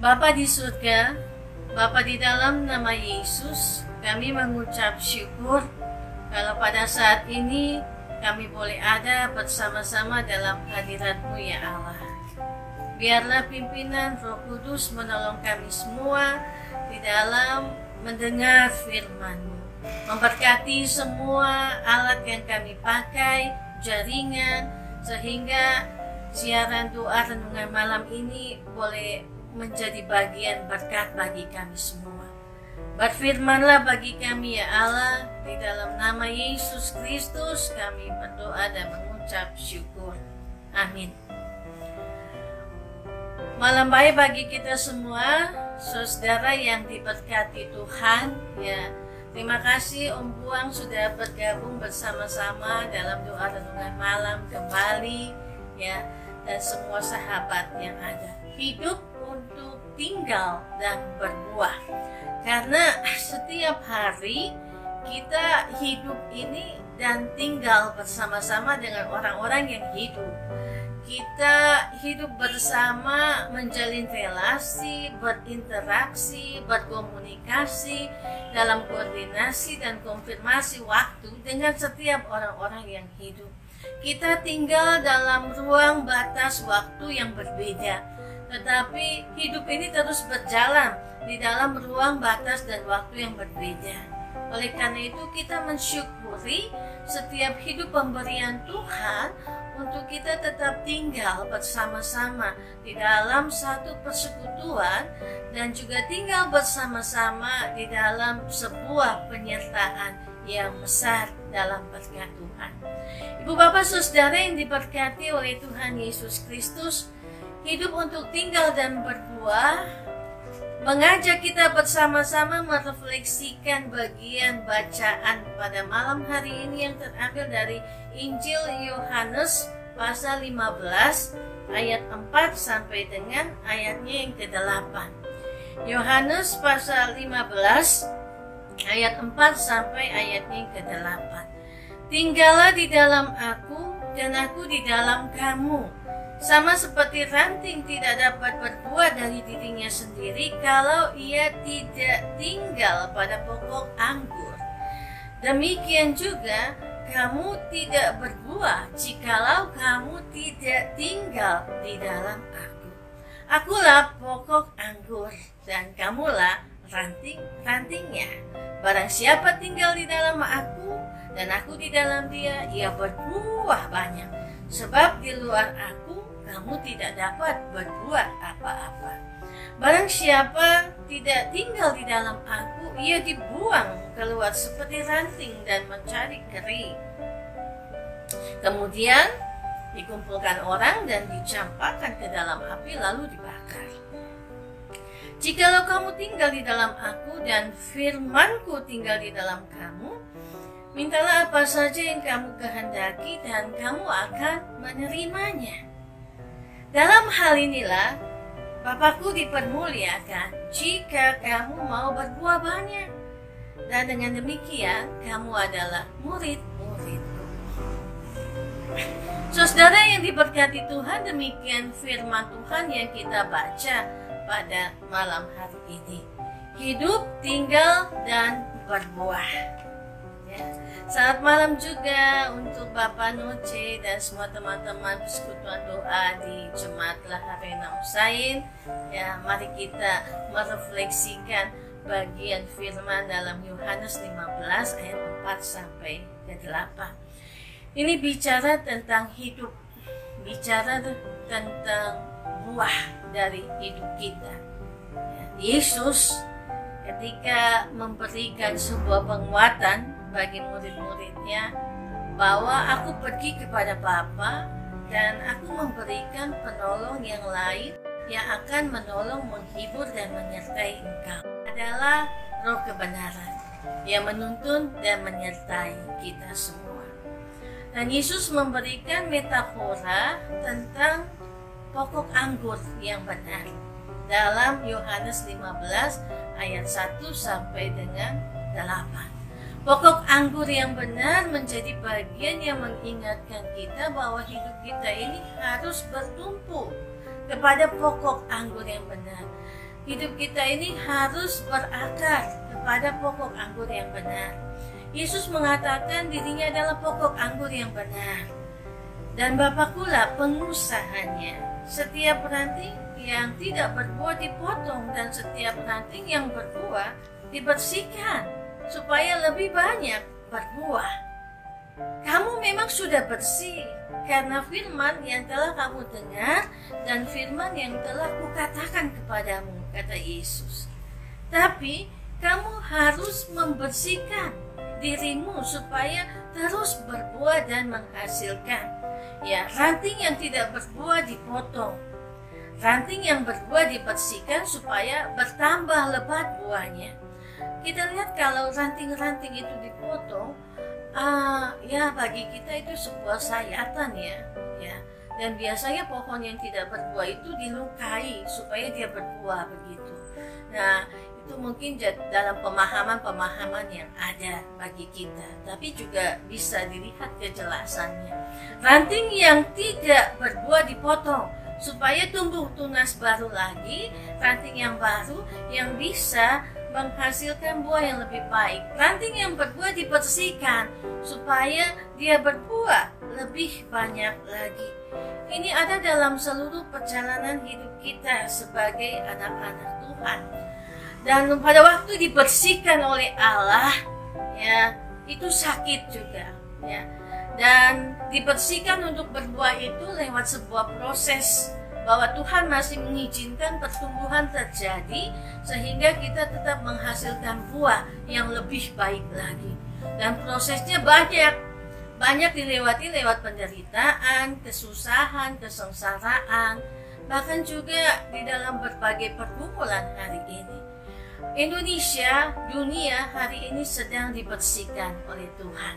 Bapa di surga, Bapa di dalam nama Yesus, kami mengucap syukur kalau pada saat ini kami boleh ada bersama-sama dalam hadirat-Mu ya Allah. Biarlah pimpinan Roh Kudus menolong kami semua di dalam mendengar firman-Mu, memberkati semua alat yang kami pakai, jaringan, sehingga siaran doa renungan malam ini boleh menjadi bagian berkat bagi kami semua. Berfirmanlah bagi kami ya Allah, di dalam nama Yesus Kristus kami berdoa dan mengucap syukur. Amin. Malam baik bagi kita semua, saudara yang diberkati Tuhan ya. Terima kasih Om Buang sudah bergabung bersama-sama dalam doa renungan malam kembali ya, dan semua sahabat yang ada. Hidup untuk tinggal dan berbuah. Karena setiap hari kita hidup ini dan tinggal bersama-sama dengan orang-orang yang hidup. Kita hidup bersama, menjalin relasi, berinteraksi, berkomunikasi dalam koordinasi dan konfirmasi waktu dengan setiap orang-orang yang hidup. Kita tinggal dalam ruang batas waktu yang berbeda, tetapi hidup ini terus berjalan di dalam ruang batas dan waktu yang berbeda. Oleh karena itu kita mensyukuri setiap hidup pemberian Tuhan untuk kita tetap tinggal bersama-sama di dalam satu persekutuan dan juga tinggal bersama-sama di dalam sebuah penyertaan yang besar dalam berkat Tuhan. Ibu bapak saudara yang diberkati oleh Tuhan Yesus Kristus, hidup untuk tinggal dan berbuah mengajak kita bersama-sama merefleksikan bagian bacaan pada malam hari ini yang terambil dari Injil Yohanes pasal 15 ayat 4 sampai dengan ayatnya yang ke-8. Yohanes pasal 15 ayat 4 sampai ayatnya yang ke-8. Tinggallah di dalam aku dan aku di dalam kamu. Sama seperti ranting tidak dapat berbuah dari dirinya sendiri kalau ia tidak tinggal pada pokok anggur. Demikian juga kamu tidak berbuah jikalau kamu tidak tinggal di dalam aku. Akulah pokok anggur dan kamulah ranting-rantingnya. Barang siapa tinggal di dalam aku dan aku di dalam dia, ia berbuah banyak. Sebab di luar aku kamu tidak dapat berbuat apa-apa. Barang siapa tidak tinggal di dalam aku, ia dibuang keluar seperti ranting dan mencari kering. Kemudian dikumpulkan orang dan dicampakkan ke dalam api lalu dibakar. Jikalau kamu tinggal di dalam aku dan firmanku tinggal di dalam kamu, mintalah apa saja yang kamu kehendaki dan kamu akan menerimanya. Dalam hal inilah Bapakku dipermuliakan jika kamu mau berbuah banyak, dan dengan demikian kamu adalah murid-muridku. Saudara yang diberkati Tuhan, demikian firman Tuhan yang kita baca pada malam hari ini. Hidup, tinggal, dan berbuah. Saat malam juga untuk Bapak Noce dan semua teman-teman persekutuan doa di Jemaat Laharena Usain. Ya, mari kita merefleksikan bagian firman dalam Yohanes 15 ayat 4 sampai ke 8. Ini bicara tentang hidup, bicara tentang buah dari hidup kita. Ya, Yesus ketika memberikan sebuah penguatan bagi murid-muridnya bahwa aku pergi kepada Bapa dan aku memberikan penolong yang lain yang akan menolong, menghibur dan menyertai engkau, adalah Roh kebenaran yang menuntun dan menyertai kita semua. Dan Yesus memberikan metafora tentang pokok anggur yang benar dalam Yohanes 15 ayat 1 sampai dengan 8. Pokok anggur yang benar menjadi bagian yang mengingatkan kita bahwa hidup kita ini harus bertumpu kepada pokok anggur yang benar. hidup kita ini harus berakar kepada pokok anggur yang benar. Yesus mengatakan dirinya adalah pokok anggur yang benar, dan Bapakulah pengusahanya. Setiap ranting yang tidak berbuah dipotong, dan setiap ranting yang berbuah dibersihkan supaya lebih banyak berbuah. Kamu memang sudah bersih karena firman yang telah kamu dengar dan firman yang telah kukatakan kepadamu, kata Yesus. Tapi kamu harus membersihkan dirimu supaya terus berbuah dan menghasilkan. Ya, ranting yang tidak berbuah dipotong, ranting yang berbuah dibersihkan supaya bertambah lebat buahnya. Kita lihat kalau ranting-ranting itu dipotong, ya bagi kita itu sebuah sayatan ya. Dan biasanya pohon yang tidak berbuah itu dilukai supaya dia berbuah begitu. Nah, itu mungkin dalam pemahaman yang ada bagi kita, tapi juga bisa dilihat kejelasannya. Ranting yang tidak berbuah dipotong supaya tumbuh tunas baru lagi, ranting yang baru yang bisa menghasilkan buah yang lebih baik. Ranting yang berbuah dibersihkan supaya dia berbuah lebih banyak lagi. Ini ada dalam seluruh perjalanan hidup kita sebagai anak-anak Tuhan. Dan pada waktu dibersihkan oleh Allah, ya, itu sakit juga, ya. Dan dibersihkan untuk berbuah itu lewat sebuah proses, bahwa Tuhan masih mengizinkan pertumbuhan terjadi sehingga kita tetap menghasilkan buah yang lebih baik lagi. Dan prosesnya banyak dilewati lewat penderitaan, kesusahan, kesengsaraan, bahkan juga di dalam berbagai pergumulan hari ini. Indonesia, dunia hari ini sedang dibersihkan oleh Tuhan.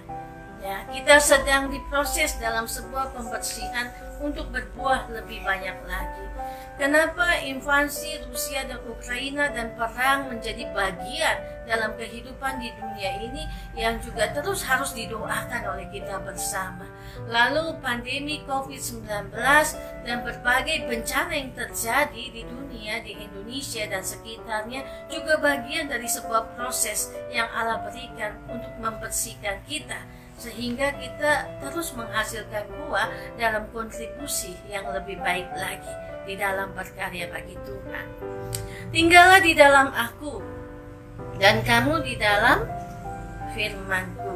Ya, kita sedang diproses dalam sebuah pembersihan untuk berbuah lebih banyak lagi. Kenapa invasi Rusia dan Ukraina dan perang menjadi bagian dalam kehidupan di dunia ini yang juga terus harus didoakan oleh kita bersama. Lalu pandemi COVID-19 dan berbagai bencana yang terjadi di dunia, di Indonesia dan sekitarnya juga bagian dari sebuah proses yang Allah berikan untuk membersihkan kita, sehingga kita terus menghasilkan buah dalam kontribusi yang lebih baik lagi di dalam berkarya bagi Tuhan. Tinggallah di dalam aku, dan kamu di dalam firman-Ku.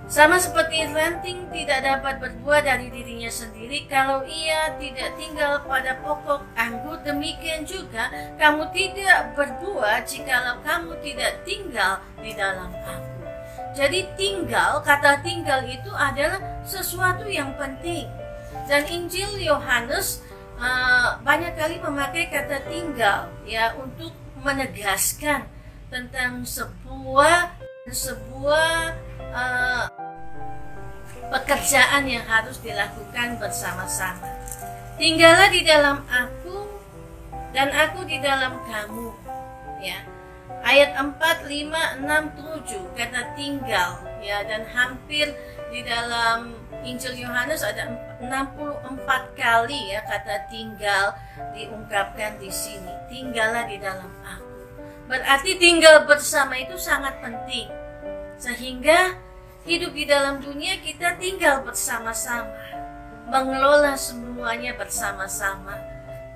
Sama seperti ranting tidak dapat berbuah dari dirinya sendiri kalau ia tidak tinggal pada pokok anggur, demikian juga kamu tidak berbuah jikalau kamu tidak tinggal di dalam aku. Jadi kata tinggal itu adalah sesuatu yang penting. Dan Injil Yohanes banyak kali memakai kata tinggal ya untuk menegaskan tentang sebuah pekerjaan yang harus dilakukan bersama-sama. Tinggallah di dalam aku dan aku di dalam kamu. Ya. Ayat 4, 5, 6, 7 kata tinggal ya, dan hampir di dalam Injil Yohanes ada 64 kali ya kata tinggal diungkapkan di sini. Tinggallah di dalam aku. Berarti tinggal bersama itu sangat penting. Sehingga hidup di dalam dunia kita tinggal bersama-sama, mengelola semuanya bersama-sama,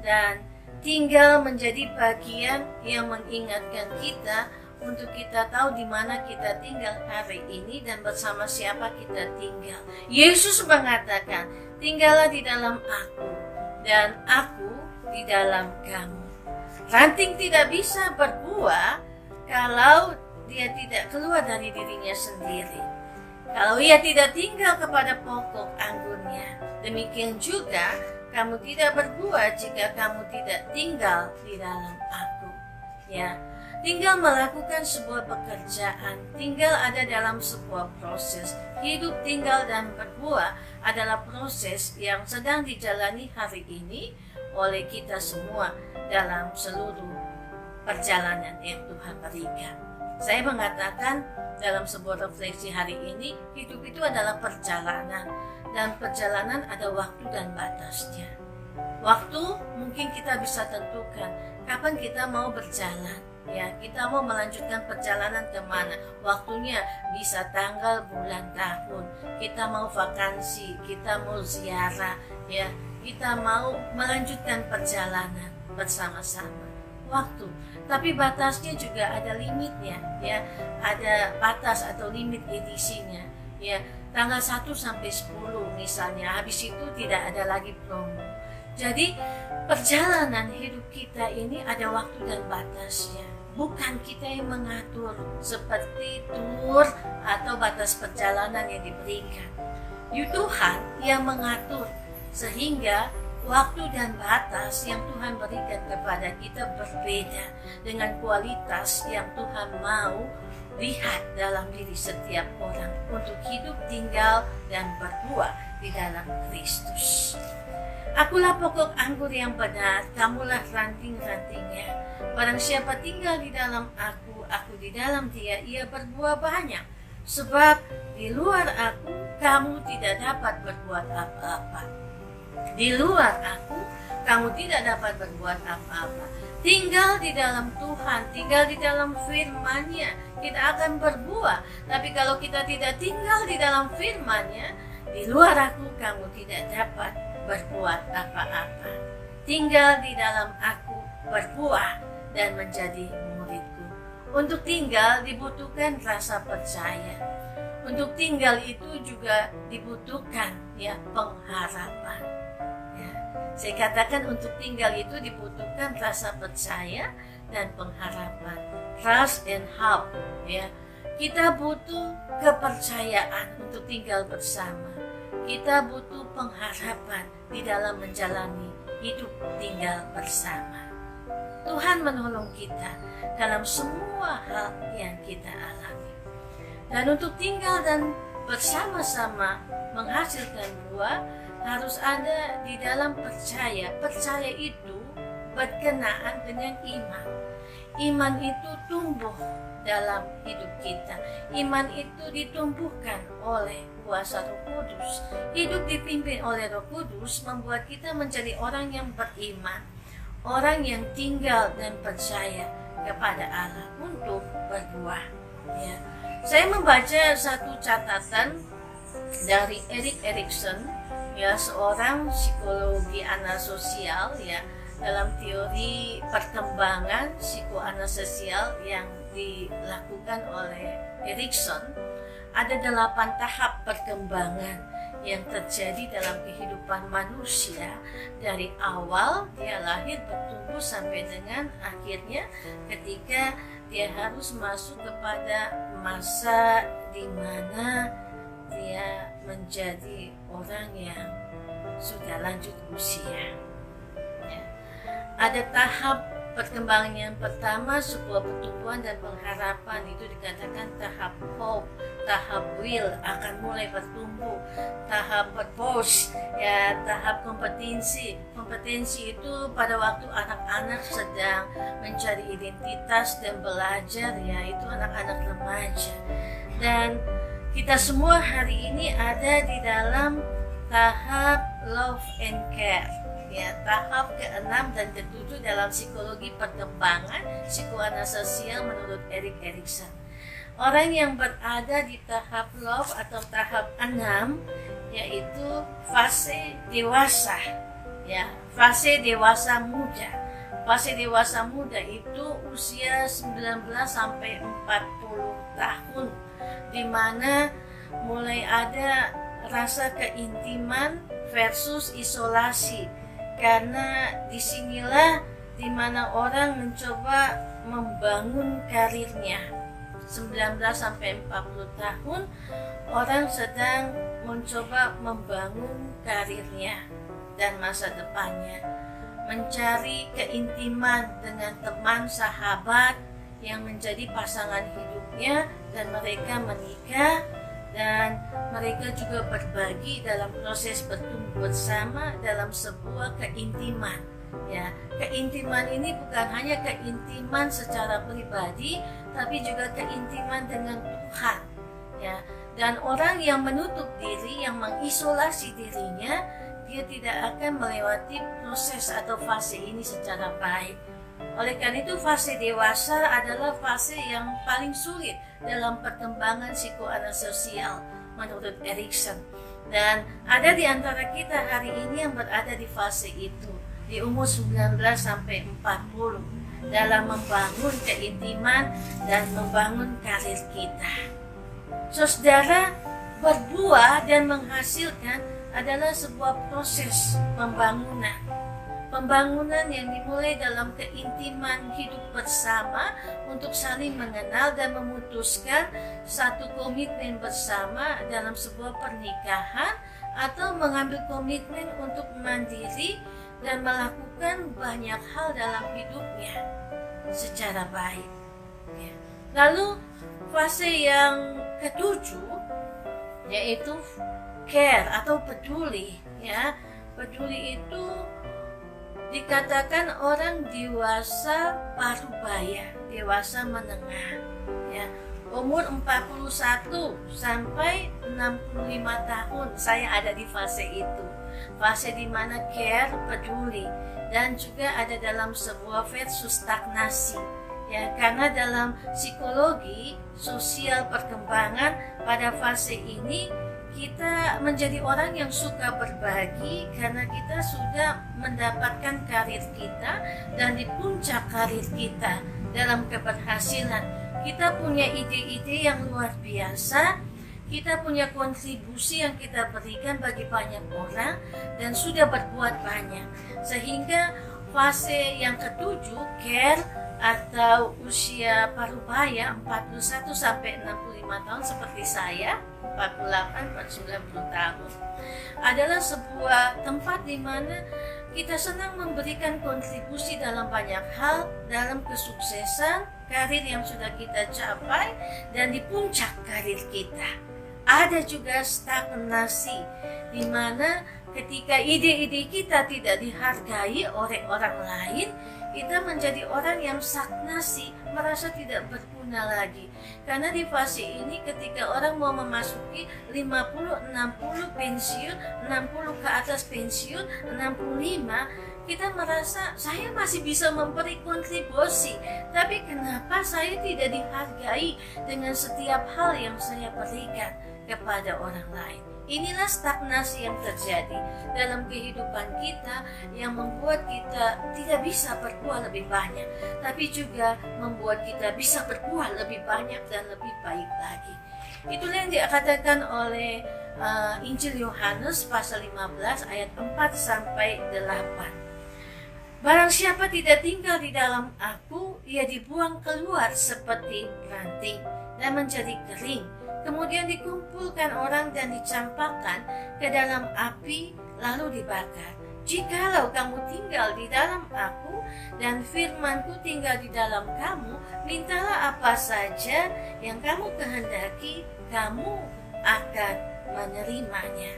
dan tinggal menjadi bagian yang mengingatkan kita untuk kita tahu di mana kita tinggal hari ini dan bersama siapa kita tinggal. Yesus mengatakan, tinggallah di dalam aku dan aku di dalam kamu. Ranting tidak bisa berbuah kalau dia tidak keluar dari dirinya sendiri. Kalau ia tidak tinggal kepada pokok anggurnya, demikian juga kamu tidak berbuah jika kamu tidak tinggal di dalam aku. Ya, tinggal melakukan sebuah pekerjaan, tinggal ada dalam sebuah proses. Hidup, tinggal, dan berbuah adalah proses yang sedang dijalani hari ini oleh kita semua dalam seluruh perjalanan yang Tuhan berikan. Saya mengatakan dalam sebuah refleksi hari ini, hidup itu adalah perjalanan, dan perjalanan ada waktu dan batasnya. Waktu mungkin kita bisa tentukan kapan kita mau berjalan, ya, kita mau melanjutkan perjalanan kemana. Waktunya bisa tanggal, bulan, tahun. Kita mau vakansi, kita mau ziarah, ya, kita mau melanjutkan perjalanan bersama-sama. Waktu, tapi batasnya juga ada limitnya, ya, ada batas atau limit edisinya, ya, tanggal 1 sampai 10 misalnya, habis itu tidak ada lagi promo. Jadi perjalanan hidup kita ini ada waktu dan batasnya, bukan kita yang mengatur seperti tur atau batas perjalanan yang diberikan. Tuhan yang mengatur, sehingga waktu dan batas yang Tuhan berikan kepada kita berbeda dengan kualitas yang Tuhan mau lihat dalam diri setiap orang untuk hidup, tinggal, dan berbuah di dalam Kristus. Akulah pokok anggur yang benar, kamulah ranting-rantingnya. Barang siapa tinggal di dalam aku di dalam dia, ia berbuah banyak. Sebab di luar aku, kamu tidak dapat berbuat apa-apa. Di luar aku, kamu tidak dapat berbuat apa-apa. Tinggal di dalam Tuhan, tinggal di dalam firman-Nya, kita akan berbuah. Tapi kalau kita tidak tinggal di dalam firman-Nya, di luar aku, kamu tidak dapat berbuat apa-apa. Tinggal di dalam aku, berbuah, dan menjadi muridku. Untuk tinggal dibutuhkan rasa percaya. Untuk tinggal itu juga dibutuhkan, ya, pengharapan. Saya katakan untuk tinggal itu dibutuhkan rasa percaya dan pengharapan, trust and hope, ya. Kita butuh kepercayaan untuk tinggal bersama. Kita butuh pengharapan di dalam menjalani hidup tinggal bersama. Tuhan menolong kita dalam semua hal yang kita alami. Dan untuk tinggal dan bersama-sama menghasilkan buah, harus ada di dalam percaya. Percaya itu berkenaan dengan iman. Iman itu tumbuh dalam hidup kita. Iman itu ditumbuhkan oleh kuasa Roh Kudus. Hidup dipimpin oleh Roh Kudus membuat kita menjadi orang yang beriman, orang yang tinggal dan percaya kepada Allah untuk berbuah. Ya. Saya membaca satu catatan dari Erik Erikson, ya, seorang psikologi anasosial, ya, dalam teori perkembangan psikoanasosial yang dilakukan oleh Erikson. Ada 8 tahap perkembangan yang terjadi dalam kehidupan manusia dari awal dia lahir, bertumbuh, sampai dengan akhirnya ketika dia harus masuk kepada masa di mana dia menjadi orang yang sudah lanjut usia. Ya. Ada tahap perkembangan yang pertama, sebuah pertumbuhan dan pengharapan, itu dikatakan tahap hope, tahap will akan mulai bertumbuh, tahap purpose, ya, tahap kompetensi. Kompetensi itu pada waktu anak-anak sedang mencari identitas dan belajar, ya, itu anak-anak remaja. Dan kita semua hari ini ada di dalam tahap love and care, ya, tahap ke-6 dan ke-7 dalam psikologi perkembangan psikoanasosial menurut Erik Erikson. Orang yang berada di tahap love atau tahap 6 yaitu fase dewasa, ya, fase dewasa muda. Fase dewasa muda itu usia 19 sampai 40 tahun, di mana mulai ada rasa keintiman versus isolasi, karena disinilah di mana orang mencoba membangun karirnya. 19 sampai 40 tahun orang sedang mencoba membangun karirnya dan masa depannya, mencari keintiman dengan teman sahabat yang menjadi pasangan hidupnya, dan mereka menikah dan mereka juga berbagi dalam proses bertumbuh bersama dalam sebuah keintiman. Ya, keintiman ini bukan hanya keintiman secara pribadi, tapi juga keintiman dengan Tuhan. Ya, dan orang yang menutup diri, yang mengisolasi dirinya, dia tidak akan melewati proses atau fase ini secara baik. Oleh karena itu, fase dewasa adalah fase yang paling sulit dalam perkembangan psikoanalisosial menurut Erikson. Dan ada di antara kita hari ini yang berada di fase itu, di umur 19 sampai 40, dalam membangun keintiman dan membangun karir kita. Saudara, berbuah dan menghasilkan adalah sebuah proses pembangunan. Pembangunan yang dimulai dalam keintiman hidup bersama untuk saling mengenal dan memutuskan satu komitmen bersama dalam sebuah pernikahan, atau mengambil komitmen untuk mandiri dan melakukan banyak hal dalam hidupnya secara baik. Lalu fase yang ketujuh yaitu care atau peduli. Peduli itu dikatakan orang dewasa parubaya, dewasa menengah, umur 41 sampai 65 tahun. Saya ada di fase itu, fase di mana care, peduli, dan juga ada dalam sebuah versus stagnasi. Karena dalam psikologi sosial perkembangan pada fase ini kita menjadi orang yang suka berbagi karena kita sudah mendapatkan karir kita, dan di puncak karir kita dalam keberhasilan kita punya ide-ide yang luar biasa, kita punya kontribusi yang kita berikan bagi banyak orang dan sudah berbuat banyak, sehingga fase yang ketujuh, care atau usia parubaya 41 sampai 65 tahun seperti saya, 48-90 tahun, adalah sebuah tempat di mana kita senang memberikan kontribusi dalam banyak hal dalam kesuksesan karir yang sudah kita capai dan di puncak karir kita. Ada juga stagnasi di mana ketika ide-ide kita tidak dihargai oleh orang lain, kita menjadi orang yang stagnasi, merasa tidak berguna lagi. Karena di fase ini ketika orang mau memasuki 50, 60 pensiun, 60 ke atas pensiun, 65, kita merasa saya masih bisa memberi kontribusi, tapi kenapa saya tidak dihargai dengan setiap hal yang saya berikan kepada orang lain? Inilah stagnasi yang terjadi dalam kehidupan kita yang membuat kita tidak bisa berbuah lebih banyak, tapi juga membuat kita bisa berbuah lebih banyak dan lebih baik lagi. Itulah yang dikatakan oleh Injil Yohanes pasal 15 ayat 4 sampai 8. Barang siapa tidak tinggal di dalam aku, ia dibuang keluar seperti ranting dan menjadi kering, kemudian dikumpulkan orang dan dicampakkan ke dalam api lalu dibakar. Jikalau kamu tinggal di dalam aku dan firmanku tinggal di dalam kamu, mintalah apa saja yang kamu kehendaki, kamu akan menerimanya.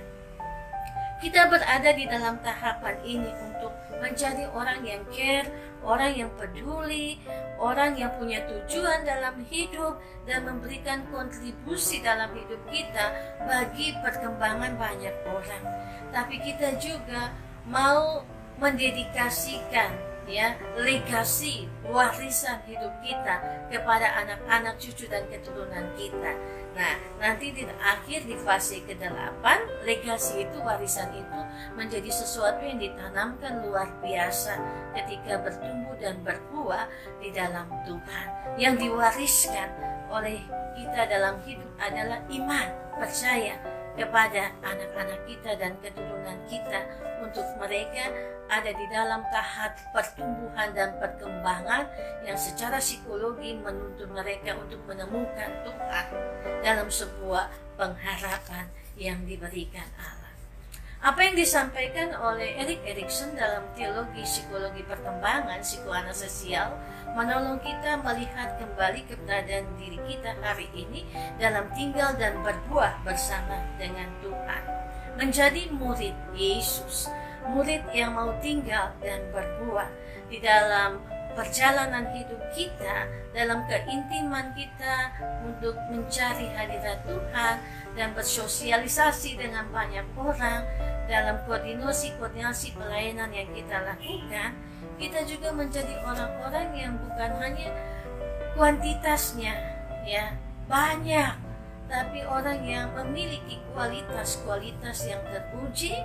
Kita berada di dalam tahapan ini untuk menjadi orang yang care, orang yang peduli, orang yang punya tujuan dalam hidup dan memberikan kontribusi dalam hidup kita bagi perkembangan banyak orang. Tapi kita juga mau mendedikasikan legasi warisan hidup kita kepada anak-anak, cucu dan keturunan kita. Nah, nanti di akhir di fase ke-8, legasi itu, warisan itu menjadi sesuatu yang ditanamkan luar biasa ketika bertumbuh dan berbuah di dalam Tuhan. Yang diwariskan oleh kita dalam hidup adalah iman, percaya kepada anak-anak kita dan keturunan kita, untuk mereka ada di dalam tahap pertumbuhan dan perkembangan yang secara psikologi menuntut mereka untuk menemukan Tuhan dalam sebuah pengharapan yang diberikan Allah. Apa yang disampaikan oleh Erik Erikson dalam teologi psikologi perkembangan psikoanalisosial menolong kita melihat kembali keberadaan diri kita hari ini dalam tinggal dan berbuah bersama dengan Tuhan. Menjadi murid Yesus, murid yang mau tinggal dan berbuah di dalam perjalanan hidup kita, dalam keintiman kita untuk mencari hadirat Tuhan dan bersosialisasi dengan banyak orang, dalam koordinasi pelayanan yang kita lakukan, kita juga menjadi orang-orang yang bukan hanya kuantitasnya ya banyak, tapi orang yang memiliki kualitas yang teruji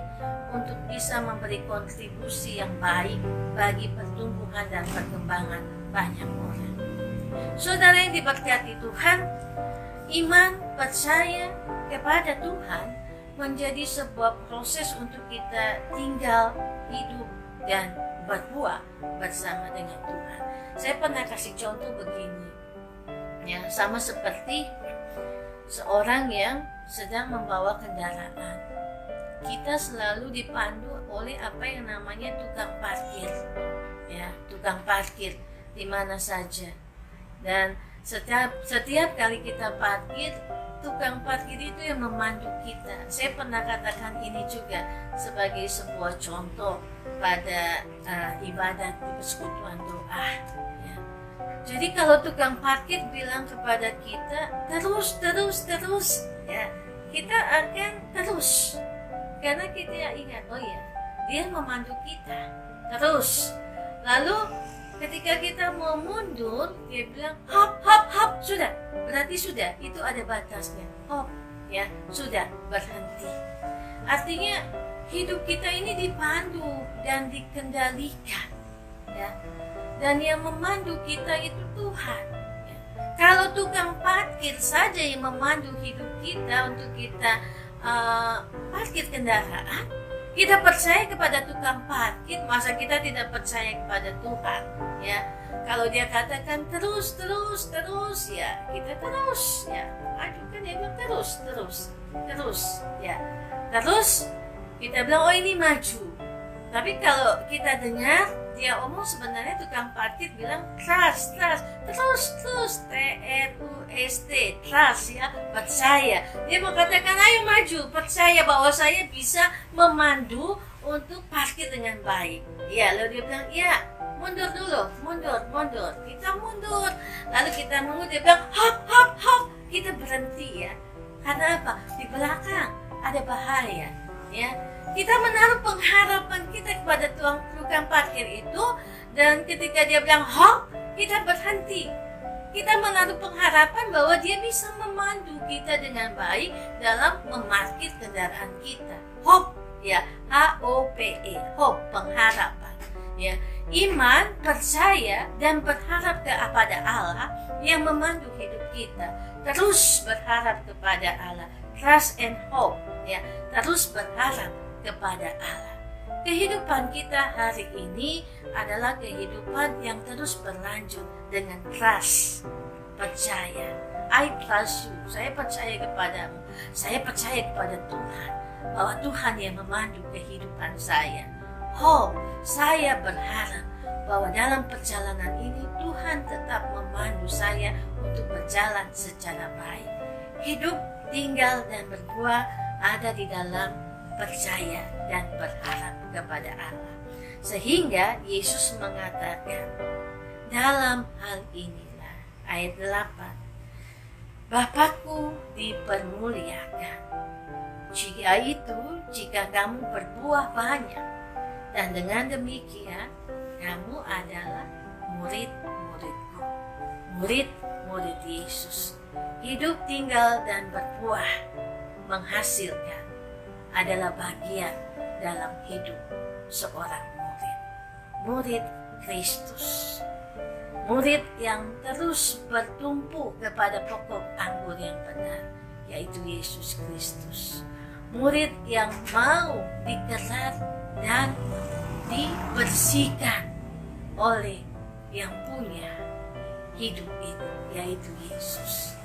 untuk bisa memberi kontribusi yang baik bagi pertumbuhan dan perkembangan banyak orang. Saudara yang diberkati Tuhan, iman percaya kepada Tuhan menjadi sebuah proses untuk kita tinggal, hidup, dan berbuah bersama dengan Tuhan. Saya pernah kasih contoh begini, ya, sama seperti seorang yang sedang membawa kendaraan. Kita selalu dipandu oleh apa yang namanya tukang parkir, ya, tukang parkir di mana saja. Dan setiap kali kita parkir, tukang parkir itu yang memandu kita. Saya pernah katakan ini juga sebagai sebuah contoh pada ibadat di persekutuan doa. Ya. Jadi kalau tukang parkir bilang kepada kita terus, ya, kita akan terus, karena kita ingat, oh ya, dia memandu kita terus. Lalu ketika kita mau mundur, dia bilang hop, sudah, berarti sudah, itu ada batasnya. Hop, ya, sudah, berhenti. Artinya hidup kita ini dipandu dan dikendalikan, ya. Dan yang memandu kita itu Tuhan. Ya. Kalau tukang parkir saja yang memandu hidup kita untuk kita parkir kendaraan, kita percaya kepada tukang parkir, masa kita tidak percaya kepada Tuhan? Ya, kalau dia katakan terus, ya, kita terus, ya. Aduh, kan dia bilang terus, ya. Terus kita bilang, oh ini maju. Tapi kalau kita dengar dia omong, sebenarnya tukang parkir bilang trust, terus, TRUST, trust, ya, percaya. Dia mengatakan ayo maju, percaya bahwa saya bisa memandu untuk parkir dengan baik. Ya, lalu dia bilang, ya, mundur dulu, mundur. Kita mundur, lalu kita menunggu, dia bilang hop, kita berhenti, ya. Karena apa? Di belakang ada bahaya, ya. Kita menaruh pengharapan kita kepada tukang parkir itu, dan ketika dia bilang hop, kita berhenti. Kita menaruh pengharapan bahwa dia bisa memandu kita dengan baik dalam memarkir kendaraan kita. Hop, ya, HOPE, hop, pengharapan. Ya, iman, percaya, dan berharap kepada Allah yang memandu hidup kita. Terus berharap kepada Allah, trust and hope, ya, terus berharap kepada Allah. Kehidupan kita hari ini adalah kehidupan yang terus berlanjut dengan trust, percaya. I trust you, saya percaya kepadamu, saya percaya kepada Tuhan, bahwa Tuhan yang memandu kehidupan saya. Hope, saya berharap bahwa dalam perjalanan ini Tuhan tetap memandu saya untuk berjalan secara baik. Hidup, tinggal, dan berbuah ada di dalam percaya dan berharap kepada Allah. Sehingga Yesus mengatakan dalam hal inilah, ayat 8, Bapakku dipermuliakan. Jika kamu berbuah banyak, dan dengan demikian kamu adalah murid-muridku, murid-murid Yesus. Hidup, tinggal, dan berbuah menghasilkan adalah bagian dalam hidup seorang murid Kristus, murid yang terus bertumpu kepada pokok anggur yang benar, yaitu Yesus Kristus, murid yang mau dikerat dan dibersihkan oleh yang punya hidup itu, yaitu Yesus.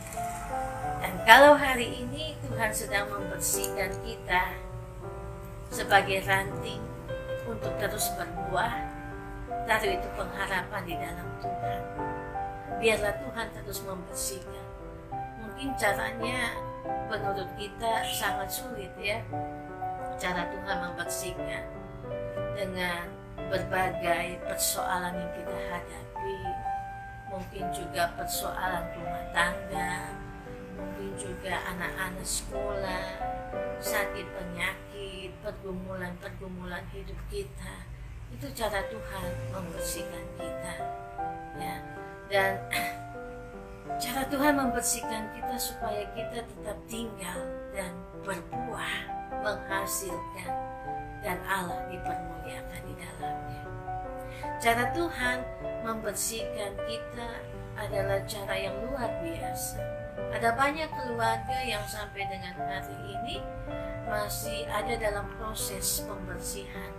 Dan kalau hari ini Tuhan sedang membersihkan kita sebagai ranting untuk terus berbuah, taruh itu pengharapan di dalam Tuhan. Biarlah Tuhan terus membersihkan. Mungkin caranya menurut kita sangat sulit, ya. Cara Tuhan membersihkan dengan berbagai persoalan yang kita hadapi, mungkin juga persoalan rumah tangga, mungkin juga anak-anak sekolah, sakit penyakit, pergumulan hidup kita. Itu cara Tuhan membersihkan kita, ya. Dan cara Tuhan membersihkan kita supaya kita tetap tinggal dan berbuah, menghasilkan, dan Allah dipermuliakan di dalamnya. Cara Tuhan membersihkan kita adalah cara yang luar biasa. Ada banyak keluarga yang sampai dengan hari ini masih ada dalam proses pembersihan,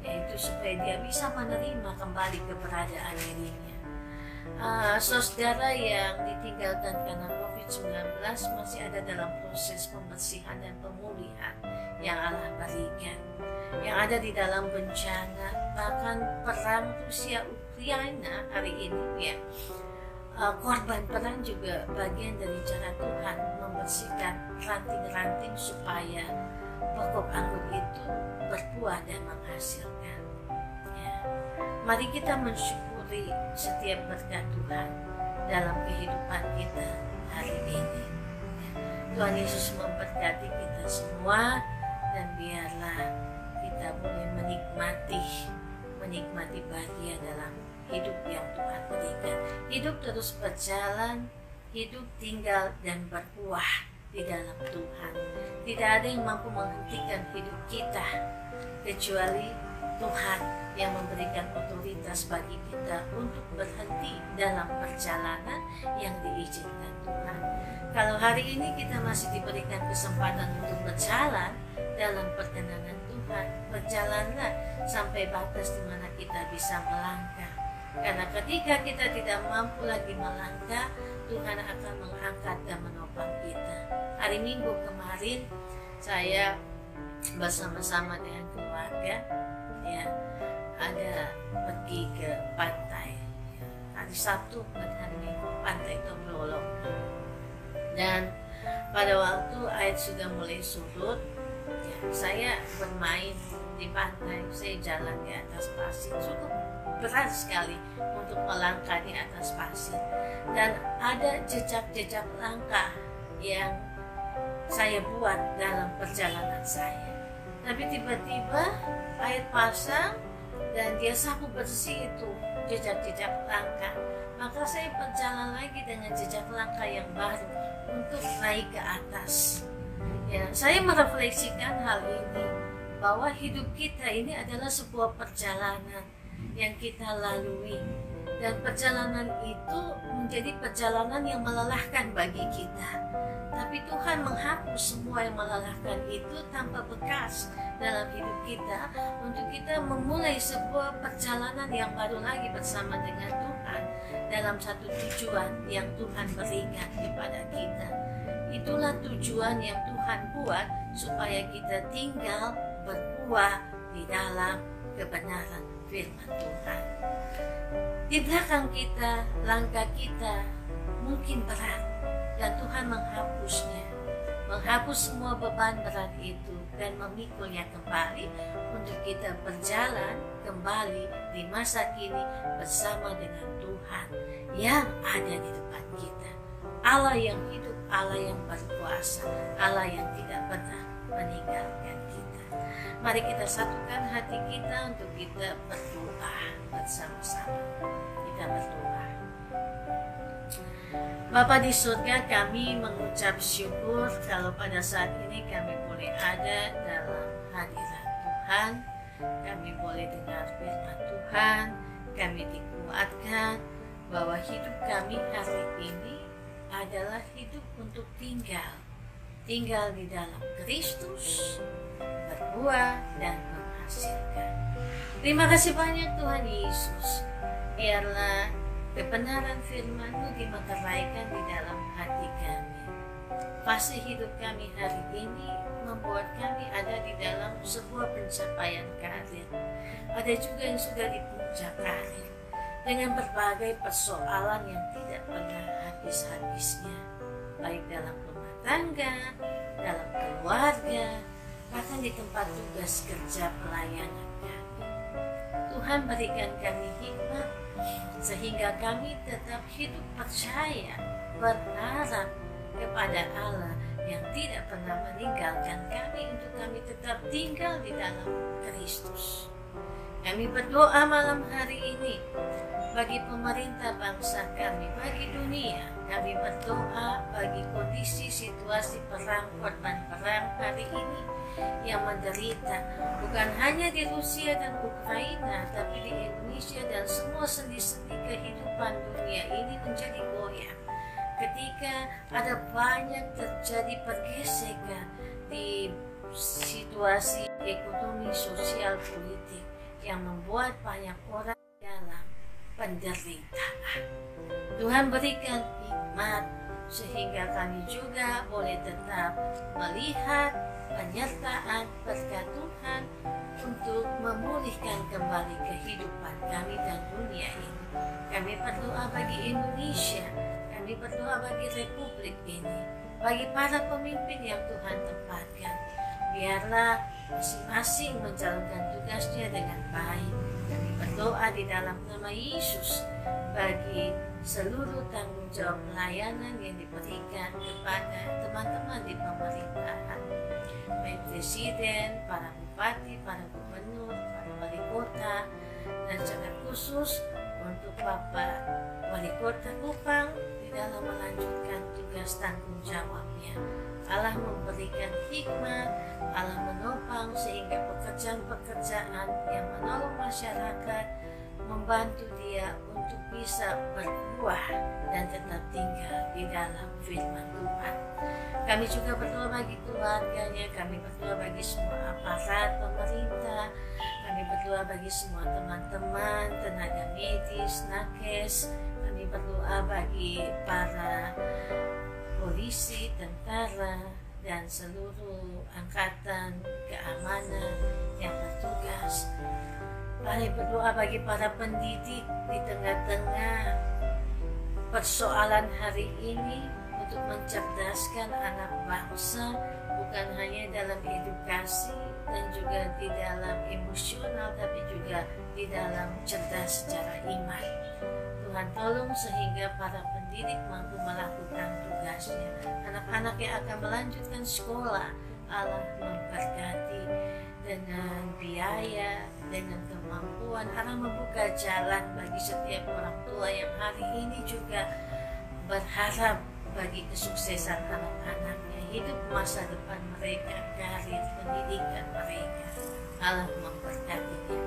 yaitu supaya dia bisa menerima kembali keberadaan dirinya. Saudara yang ditinggalkan karena COVID-19 masih ada dalam proses pembersihan dan pemulihan yang Allah berikan, yang ada di dalam bencana, bahkan perang Rusia Ukraina hari ini, ya. Korban perang juga bagian dari cara Tuhan membersihkan ranting-ranting supaya pokok anggur itu berbuah dan menghasilkan, ya. Mari kita mensyukuri setiap berkat Tuhan dalam kehidupan kita hari ini, ya. Tuhan Yesus memberkati kita semua, dan biarlah kita boleh menikmati bahagia dalam hidup yang Tuhan berikan. Hidup terus berjalan, hidup tinggal dan berbuah di dalam Tuhan. Tidak ada yang mampu menghentikan hidup kita kecuali Tuhan yang memberikan otoritas bagi kita untuk berhenti dalam perjalanan yang diizinkan Tuhan. Kalau hari ini kita masih diberikan kesempatan untuk berjalan dalam perkenanan Tuhan, berjalanlah sampai batas di mana kita bisa melangkah. Karena ketika kita tidak mampu lagi melangkah, Tuhan akan mengangkat dan menopang kita. Hari Minggu kemarin saya bersama-sama dengan keluarga, ya, ada pergi ke pantai, ya. Hari Sabtu dan hari Minggu pantai Tombolong. Dan pada waktu air sudah mulai surut, ya, saya bermain di pantai, saya jalan di atas pasir, cukup berat sekali untuk melangkah di atas pasir, dan ada jejak-jejak langkah yang saya buat dalam perjalanan saya. Tapi tiba-tiba air pasang dan dia sapu bersih itu jejak-jejak langkah. Maka saya berjalan lagi dengan jejak langkah yang baru untuk naik ke atas. Ya, saya merefleksikan hal ini, bahwa hidup kita ini adalah sebuah perjalanan yang kita lalui, dan perjalanan itu menjadi perjalanan yang melelahkan bagi kita. Tapi Tuhan menghapus semua yang melelahkan itu tanpa bekas dalam hidup kita, untuk kita memulai sebuah perjalanan yang baru lagi bersama dengan Tuhan dalam satu tujuan yang Tuhan berikan kepada kita. Itulah tujuan yang Tuhan buat supaya kita tinggal berbuah di dalam kebenaran firman Tuhan. Di belakang kita, langkah kita mungkin berat, dan Tuhan menghapus semua beban berat itu dan memikulnya kembali untuk kita berjalan kembali di masa kini bersama dengan Tuhan yang ada di depan kita. Allah yang hidup, Allah yang berkuasa, Allah yang tidak pernah meninggalkan kita. Mari kita satukan hati kita untuk kita berdoa bersama-sama. Kita berdoa. Bapa di surga, kami mengucap syukur kalau pada saat ini kami boleh ada dalam hadirat Tuhan. Kami boleh dengar firman Tuhan, kami dikuatkan bahwa hidup kami hari ini adalah hidup untuk tinggal di dalam Kristus, berbuah dan menghasilkan. Terima kasih banyak Tuhan Yesus. Biarlah kebenaran firman-Mu dimeteraikan di dalam hati kami. Fase hidup kami hari ini membuat kami ada di dalam sebuah pencapaian karir. Ada juga yang sudah di puncak karir dengan berbagai persoalan yang tidak pernah habis-habisnya, baik dalam rumah tangga, dalam keluarga, bahkan di tempat tugas kerja pelayanan kami. Tuhan berikan kami hikmat sehingga kami tetap hidup percaya, berharap kepada Allah yang tidak pernah meninggalkan kami untuk kami tetap tinggal di dalam Kristus. Kami berdoa malam hari ini bagi pemerintah bangsa kami, bagi dunia. Kami berdoa bagi kondisi situasi perang, korban perang hari ini yang menderita, bukan hanya di Rusia dan Ukraina, tapi di Indonesia dan semua sendi-sendi kehidupan dunia ini menjadi goyah. Ketika ada banyak terjadi pergesekan di situasi ekonomi, sosial, politik yang membuat banyak orang dalam penderitaan. Tuhan berikan hikmat sehingga kami juga boleh tetap melihat penyertaan berkat Tuhan untuk memulihkan kembali kehidupan kami dan dunia ini. Kami berdoa bagi Indonesia, kami berdoa bagi Republik ini, bagi para pemimpin yang Tuhan tempatkan. Biarlah masing-masing menjalankan tugasnya dengan baik. Kami berdoa di dalam nama Yesus bagi seluruh tanggung jawab pelayanan yang diberikan kepada teman-teman di pemerintahan, baik presiden, para bupati, para gubernur, para wali kota, dan secara khusus untuk Bapak Wali Kota Kupang di dalam melanjutkan tugas tanggung jawabnya. Allah memberikan hikmat, Allah menopang sehingga pekerjaan-pekerjaan yang menolong masyarakat membantu dia untuk bisa berbuah dan tetap tinggal di dalam firman Tuhan. Kami juga berdoa bagi keluarganya, kami berdoa bagi semua aparat pemerintah, kami berdoa bagi semua teman-teman, tenaga medis, nakes, kami berdoa bagi para polisi, tentara, dan seluruh angkatan keamanan yang bertugas. Kami berdoa bagi para pendidik di tengah-tengah persoalan hari ini untuk mencerdaskan anak bangsa, bukan hanya dalam edukasi dan juga di dalam emosional, tapi juga di dalam cerdas secara iman. Tuhan tolong sehingga para pendidik mampu melakukan tugasnya. Anak-anak yang akan melanjutkan sekolah, Allah memberkati dengan biaya, dengan kemampuan. Allah membuka jalan bagi setiap orang tua yang hari ini juga berharap bagi kesuksesan anak-anaknya, hidup masa depan mereka, karir, pendidikan mereka. Allah memberkatinya.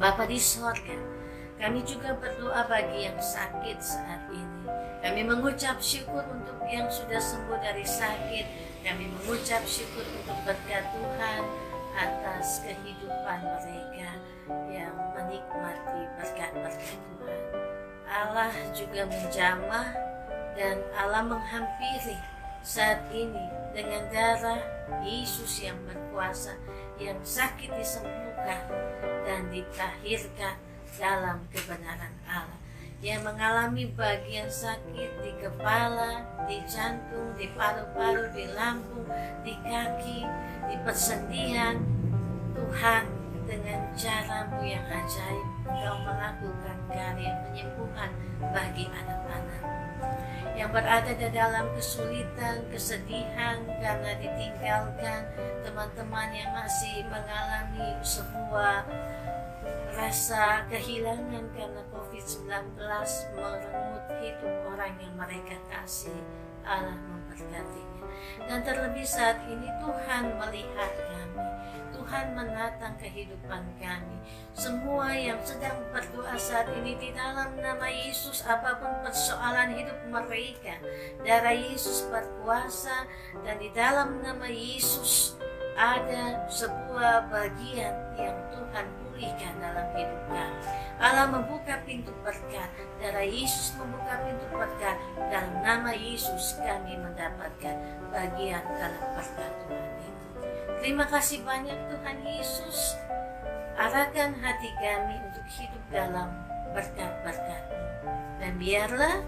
Bapa di sorga, kami juga berdoa bagi yang sakit saat ini. Kami mengucap syukur untuk yang sudah sembuh dari sakit. Kami mengucap syukur untuk berkat Tuhan atas kehidupan mereka yang menikmati berkat-berkat Tuhan. Allah juga menjamah dan Allah menghampiri saat ini dengan darah Yesus yang berkuasa, yang sakit disembuhkan dan ditahirkan dalam kebenaran Allah, yang mengalami bagian sakit di kepala, di jantung, di paru-paru, di lambung, di kaki, di persendian. Tuhan, dengan cara-Mu yang ajaib, Engkau melakukan karya penyembuhan bagi anak-anak yang berada di dalam kesulitan, kesedihan karena ditinggalkan, teman-teman yang masih mengalami sebuah rasa kehilangan karena COVID-19 merenggut hidup orang yang mereka kasih. Allah memberkatinya. Dan terlebih saat ini Tuhan melihat kami, Tuhan menatang kehidupan kami. Semua yang sedang berdoa saat ini di dalam nama Yesus, apapun persoalan hidup mereka, darah Yesus berkuasa, dan di dalam nama Yesus ada sebuah bagian yang Tuhan pulihkan dalam hidup kami. Allah membuka pintu berkat, darah Yesus membuka pintu berkat. Dalam nama Yesus kami mendapatkan bagian dalam berkat Tuhan itu. Terima kasih banyak Tuhan Yesus. Arahkan hati kami untuk hidup dalam berkat-berkat-Mu. Dan biarlah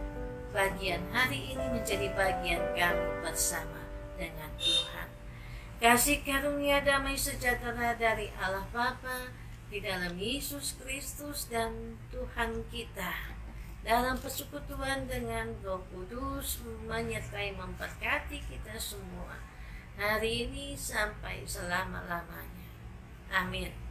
bagian hari ini menjadi bagian kami bersama dengan Tuhan. Kasih karunia damai sejahtera dari Allah Bapa di dalam Yesus Kristus dan Tuhan kita, dalam persekutuan dengan Roh Kudus, menyertai memberkati kita semua hari ini sampai selama-lamanya. Amin.